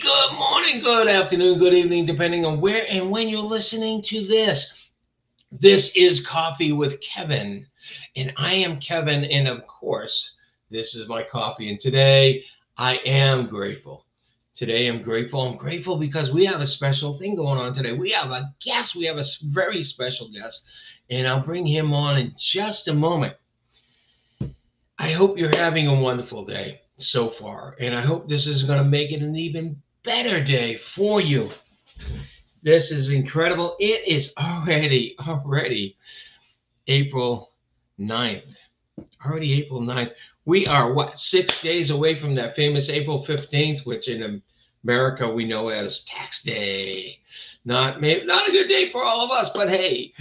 good morning, good afternoon, good evening, depending on where and when you're listening to this. This is Coffee with Kevin, and I am Kevin, and of course, this is my coffee. And today, I am grateful. Today, I'm grateful. I'm grateful because we have a special thing going on today. We have a guest. We have a very special guest, and I'll bring him on in just a moment. I hope you're having a wonderful day so far, and I hope this is going to make it an even better day for you. This is incredible. It is already April 9th. Already April 9th. We are what, 6 days away from that famous April 15th, which in America we know as tax day. Not a good day for all of us, but hey,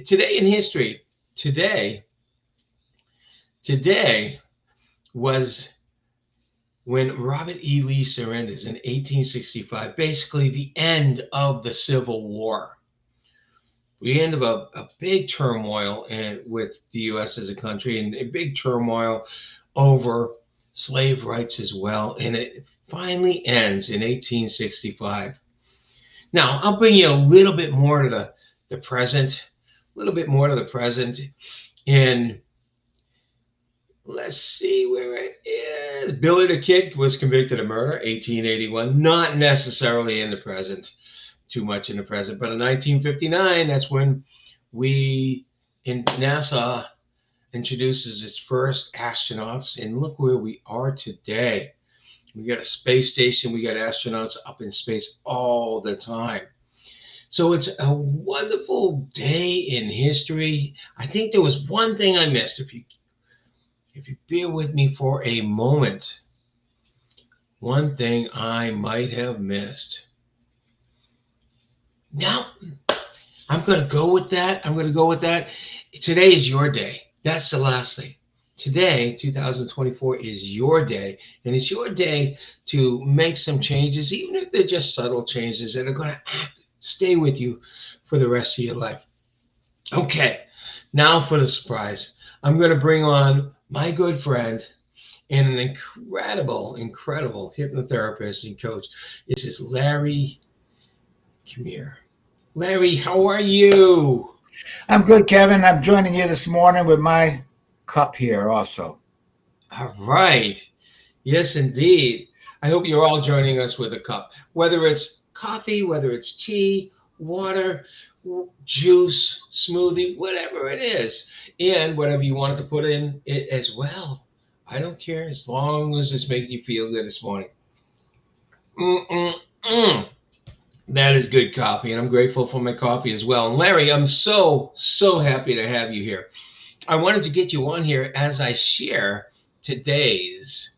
today in history, today Today was when Robert E. Lee surrenders in 1865, basically the end of the Civil War, the end of a big turmoil with the U.S. as a country, and a big turmoil over slave rights as well. And it finally ends in 1865. Now, I'll bring you a little bit more to the present, a little bit more to the present in. Let's see where it is. Billy the Kid was convicted of murder, 1881. Not necessarily in the present, too much in the present, but in 1959, that's when NASA introduces its first astronauts, and look where we are today. We got a space station, we got astronauts up in space all the time. So it's a wonderful day in history. I think there was one thing I missed. If you bear with me for a moment, one thing I might have missed. Now, I'm going to go with that. Today is your day. That's the last thing. Today, 2024, is your day. And it's your day to make some changes, even if they're just subtle changes that are going to stay with you for the rest of your life. Okay, now for the surprise. I'm going to bring on my good friend and an incredible hypnotherapist and coach. This is Larry Quemere. Larry, how are you? I'm good, Kevin. I'm joining you this morning with my cup here also. All right. Yes, indeed. I hope you're all joining us with a cup, whether it's coffee, whether it's tea, water, juice, smoothie, whatever it is, and whatever you want to put in it as well. I don't care as long as it's making you feel good this morning. Mm-mm-mm. That is good coffee, and I'm grateful for my coffee as well. And Larry, I'm so happy to have you here. I wanted to get you on here as I share today's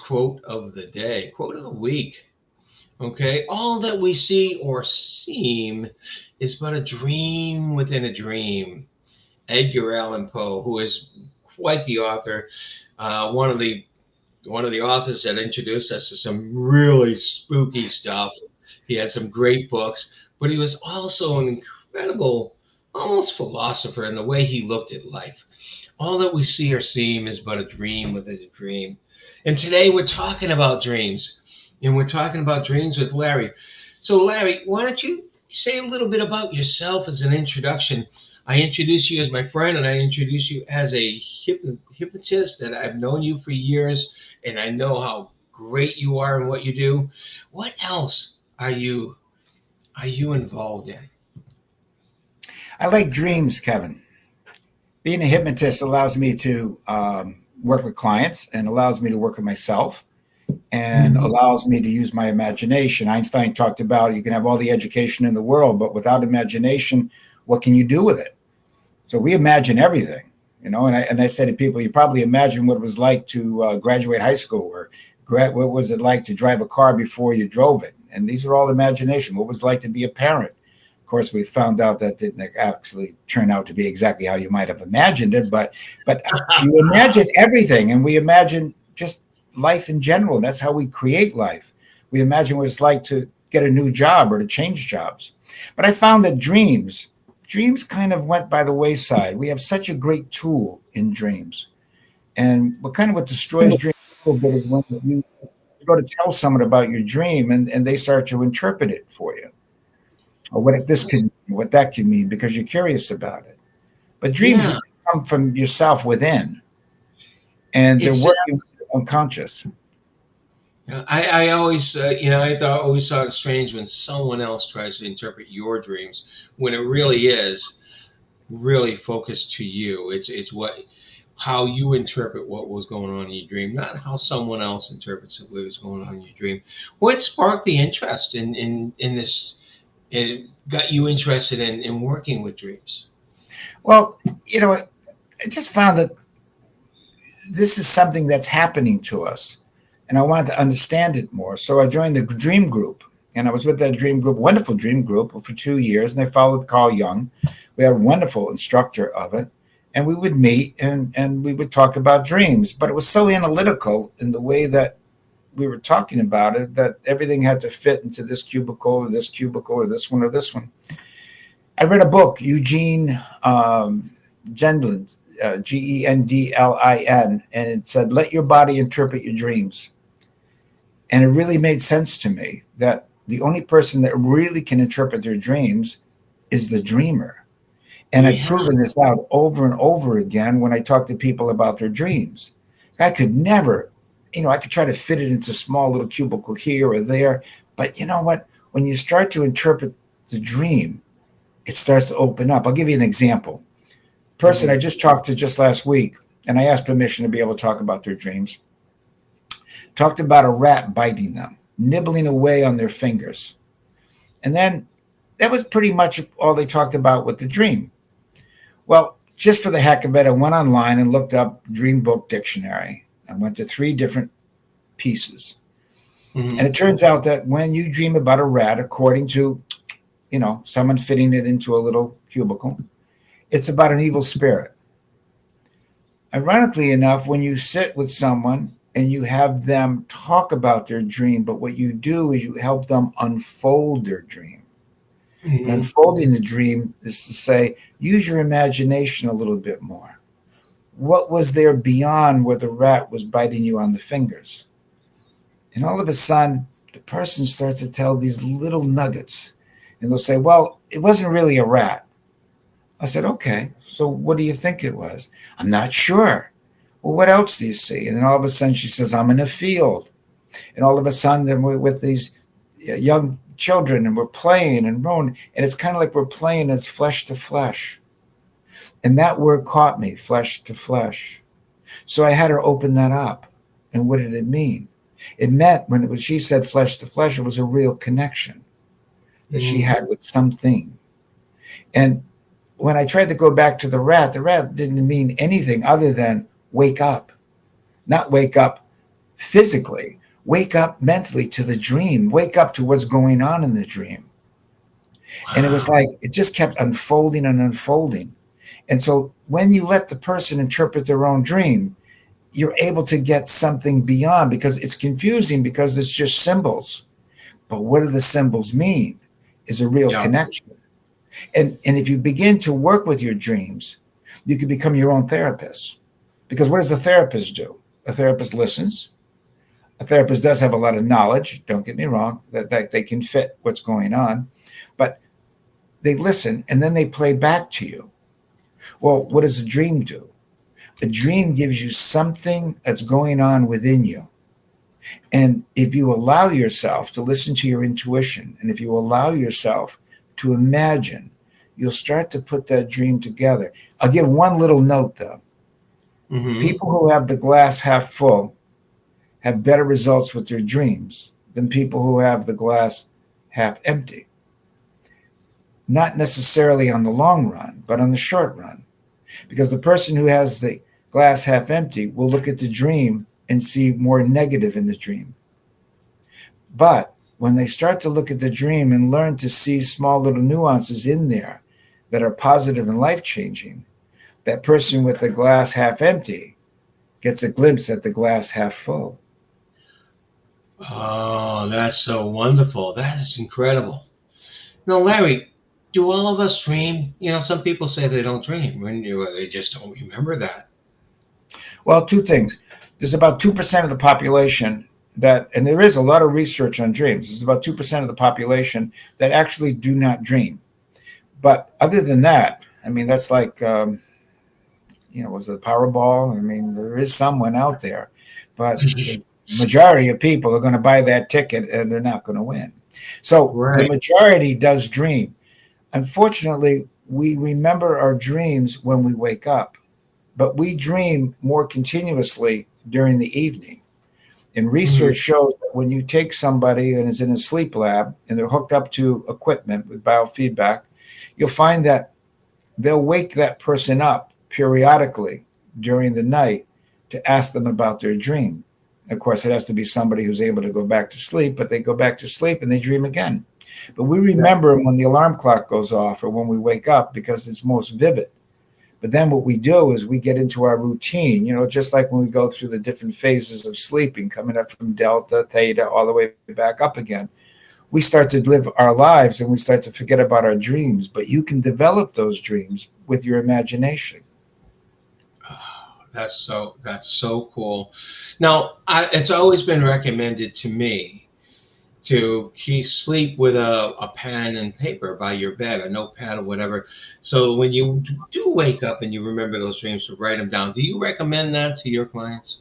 quote of the day, quote of the week. Okay, all that we see or seem is but a dream within a dream. Edgar Allan Poe, who is quite the author, one of the authors that introduced us to some really spooky stuff. He had some great books, but he was also an incredible, almost philosopher in the way he looked at life. All that we see or seem is but a dream within a dream. And today we're talking about dreams. And we're talking about dreams with Larry. So, Larry, why don't you say a little bit about yourself as an introduction? I introduce you as my friend, and I introduce you as a hypnotist that I've known you for years, and I know how great you are in what you do. What else are you involved in? I like dreams, Kevin. Being a hypnotist allows me to work with clients and allows me to work with myself and allows me to use my imagination. Einstein talked about you can have all the education in the world, but without imagination, what can you do with it? So we imagine everything, and I say to people, you probably imagine what it was like to graduate high school, or what was it like to drive a car before you drove it? And these are all imagination. What was it like to be a parent? Of course, we found out that didn't actually turn out to be exactly how you might have imagined it, but you imagine everything, and we imagine just life in general. That's how we create life. We imagine what it's like to get a new job or to change jobs. But I found that dreams kind of went by the wayside. We have such a great tool in dreams. And what destroys dreams little bit is when you go to tell someone about your dream and they start to interpret it for you, or what this could mean, what that could mean, because you're curious about it. But dreams Yeah, really come from yourself within, and they're it's working with your unconscious. I always always thought it's strange when someone else tries to interpret your dreams when it really is really focused to you. It's what how you interpret what was going on in your dream, not how someone else interprets what was going on in your dream. What sparked the interest in this? It got you interested in working with dreams. Well, I just found that this is something that's happening to us, and I wanted to understand it more. So I joined the dream group, and I was with that dream group, wonderful dream group, for 2 years, and I followed Carl Jung. We had a wonderful instructor of it, and we would meet and we would talk about dreams. But it was so analytical in the way that we were talking about it that everything had to fit into this cubicle or this cubicle or this one or this one. I read a book, Eugene Gendlin, Gendlin, and it said, "Let your body interpret your dreams." And it really made sense to me that the only person that really can interpret their dreams is the dreamer. And I've Yeah. proven this out over and over again when I talk to people about their dreams. I could never, I could try to fit it into small little cubicle here or there. But you know what? When you start to interpret the dream, it starts to open up. I'll give you an example. Person I Hmm. just talked to just last week, and I asked permission to be able to talk about their dreams, talked about a rat biting them, nibbling away on their fingers. And then that was pretty much all they talked about with the dream. Well, just for the heck of it, I went online and looked up Dream Book Dictionary. I went to 3 different pieces. And Hmm. it turns out that when you dream about a rat, according to, someone fitting it into a little cubicle, it's about an evil spirit. Ironically enough, when you sit with someone and you have them talk about their dream, but what you do is you help them unfold their dream. And Hmm. unfolding the dream is to say, use your imagination a little bit more. What was there beyond where the rat was biting you on the fingers? And all of a sudden, the person starts to tell these little nuggets. And they'll say, well, it wasn't really a rat. I said, okay, so what do you think it was? I'm not sure. Well, what else do you see? And then all of a sudden she says, I'm in a field. And all of a sudden then we're with these young children and we're playing and rowing. And it's kind of like we're playing as flesh to flesh. And that word caught me, flesh to flesh. So I had her open that up. And what did it mean? It meant when she said flesh to flesh, it was a real connection that she Hmm. had with something. And when I tried to go back to the rat didn't mean anything other than wake up, not wake up physically, wake up mentally to the dream, wake up to what's going on in the dream. And it was Wow. like it just kept unfolding and unfolding. And so when you let the person interpret their own dream, you're able to get something beyond because it's confusing because it's just symbols. But what do the symbols mean is a real Yeah. connection. And if you begin to work with your dreams, you can become your own therapist. Because what does a therapist do? A therapist listens. A therapist does have a lot of knowledge, don't get me wrong, that they can fit what's going on. But they listen and then they play back to you. Well, what does a dream do? A dream gives you something that's going on within you. And if you allow yourself to listen to your intuition, and if you allow yourself to imagine, you'll start to put that dream together. I'll give one little note though. Hmm. People who have the glass half full have better results with their dreams than people who have the glass half empty. Not necessarily on the long run, but on the short run. Because the person who has the glass half empty will look at the dream and see more negative in the dream. But when they start to look at the dream and learn to see small little nuances in there that are positive and life changing, that person with the glass half empty gets a glimpse at the glass half full. Oh, that's so wonderful. That is incredible. Now, Larry, do all of us dream? Some people say they don't dream when they just don't remember that. Well, 2 things. There's about 2% of the population that, and there is a lot of research on dreams, there's about 2% of the population that actually do not dream. But other than that, I mean, that's like, was it Powerball? I mean, there is someone out there, but the majority of people are going to buy that ticket and they're not going to win. So the Right. majority does dream. Unfortunately, we remember our dreams when we wake up, but we dream more continuously during the evening. And Mhm. research shows that when you take somebody and is in a sleep lab and they're hooked up to equipment with biofeedback, you'll find that they'll wake that person up periodically during the night to ask them about their dream. Of course, it has to be somebody who's able to go back to sleep, but they go back to sleep and they dream again. But we Yeah. remember when the alarm clock goes off or when we wake up because it's most vivid. But then what we do is we get into our routine, just like when we go through the different phases of sleeping, coming up from delta, theta, all the way back up again. We start to live our lives and we start to forget about our dreams. But you can develop those dreams with your imagination. That's so cool. Now, it's always been recommended to me to keep sleep with a pen and paper by your bed, a notepad or whatever. So when you do wake up and you remember those dreams, to write them down. Do you recommend that to your clients?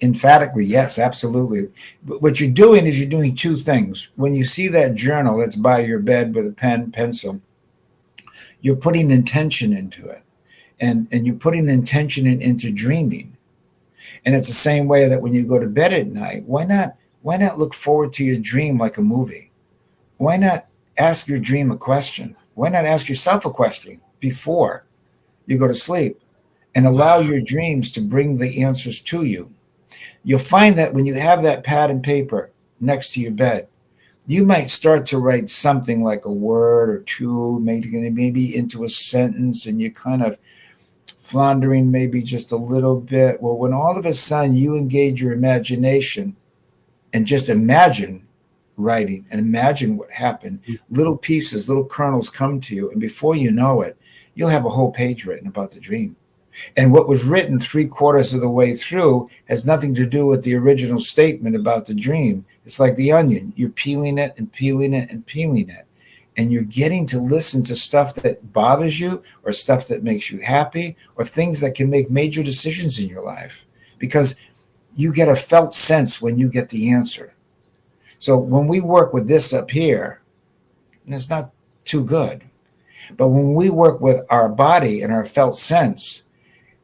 Emphatically, yes, absolutely. But what you're doing is you're doing two things. When you see that journal that's by your bed with a pen, pencil, you're putting intention into it. And you're putting intention into dreaming. And it's the same way that when you go to bed at night, why not look forward to your dream like a movie? Why not ask your dream a question? Why not ask yourself a question before you go to sleep and allow Wow. your dreams to bring the answers to you? You'll find that when you have that pad and paper next to your bed, you might start to write something like a word or two, maybe into a sentence, and you're kind of floundering maybe just a little bit. Well, when all of a sudden you engage your imagination and just imagine writing and imagine what happened, little pieces, little kernels come to you, and before you know it, you'll have a whole page written about the dream. And what was written three-quarters of the way through has nothing to do with the original statement about the dream. It's like the onion. You're peeling it and peeling it and peeling it. And you're getting to listen to stuff that bothers you or stuff that makes you happy or things that can make major decisions in your life because you get a felt sense when you get the answer. So when we work with this up here, it's not too good. But when we work with our body and our felt sense,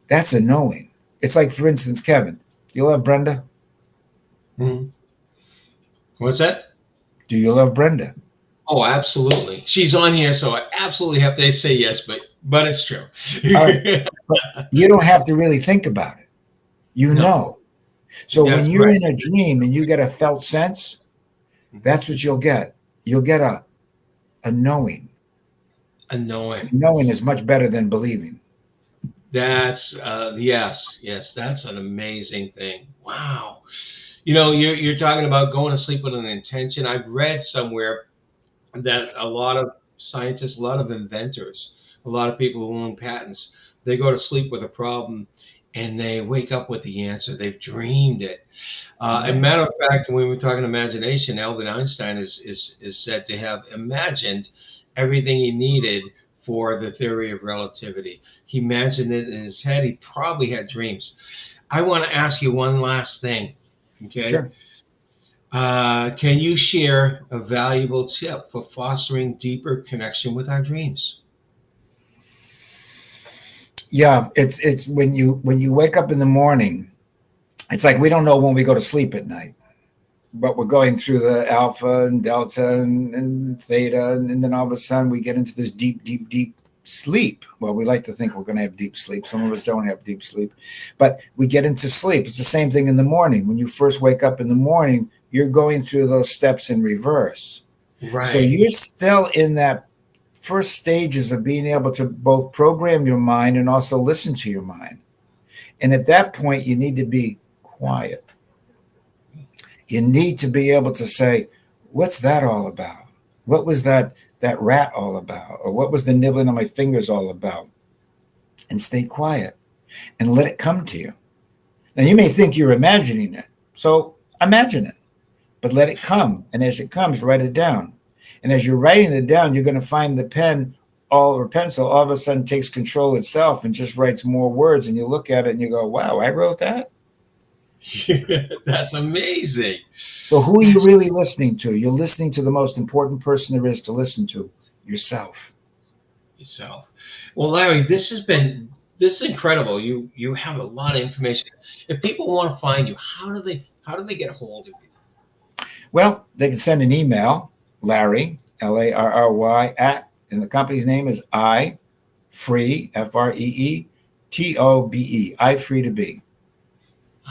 that's a knowing. It's like, for instance, Kevin, you love Brenda? Mhm. What's that? Do you love Brenda? Oh, absolutely. She's on here, so I absolutely have to say yes, but it's true. All right. But you don't have to really think about it. You No, know. So when that's you're right. in a dream and you get a felt sense, Mhm. that's what you'll get. You'll get a knowing. Annoying. Knowing is much better than believing. That's yes, yes, that's an amazing thing. Wow. You're talking about going to sleep with an intention. I've read somewhere that a lot of scientists, a lot of inventors, a lot of people who own patents, they go to sleep with a problem and they wake up with the answer. They've dreamed it. A Yeah. matter of fact, when we're talking imagination, Albert Einstein is said to have imagined everything he needed for the theory of relativity. He imagined it in his head. He probably had dreams. I want to ask you one last thing. Okay. Sure. Can you share a valuable tip for fostering deeper connection with our dreams? Yeah. It's when you wake up in the morning, it's like we don't know when we go to sleep at night. But we're going through the alpha and delta and theta, and then all of a sudden we get into this deep, deep, deep sleep. Well, we like to think we're going to have deep sleep. Some of us don't have deep sleep, but we get into sleep. It's the same thing in the morning. When you first wake up in the morning, you're going through those steps in reverse. So Right. you're still in that first stages of being able to both program your mind and also listen to your mind. And at that point, you need to be quiet. You need to be able to say, what's that all about? What was that rat all about? Or what was the nibbling on my fingers all about? And stay quiet and let it come to you. Now, you may think you're imagining it. So imagine it, but let it come. And as it comes, write it down. And as you're writing it down, you're going to find the pen or pencil all of a sudden takes control itself and just writes more words. And you look at it and you go, wow, I wrote that. That's amazing. So who are you That's really listening to? You're listening to the most important person there is to listen to, yourself. yourself. Well, Larry, this is incredible. You have a lot of information. If people want to find you, how do they get a hold of you? Well, they can send an email, Larry, Larry, and the company's name is I Free, FREETOBE, I Free to Be.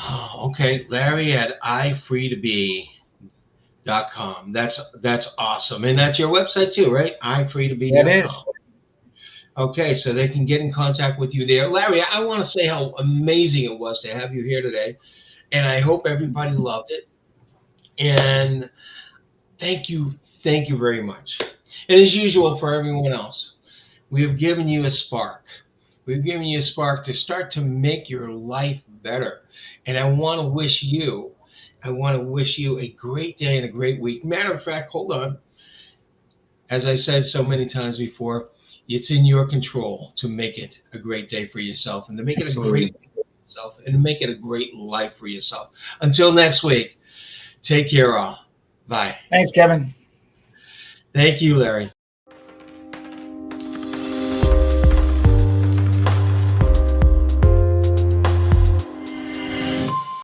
Oh, okay. Larry at ifreetobe.com. That's awesome. And that's your website too, right? That ifreetobe.com. is. Okay, so they can get in contact with you there. Larry, I want to say how amazing it was to have you here today. And I hope everybody loved it. And thank you. Thank you very much. And as usual for everyone else, we have given you a spark. We've given you a spark to start to make your life better. And I want to wish you a great day and a great week. Matter of fact, hold on. As I said so many times before, it's in your control to make it a great day for yourself and to make it a great Absolutely. week for yourself and to make it a great life for yourself. Until next week, take care all. Bye. Thanks, Kevin. Thank you, Larry.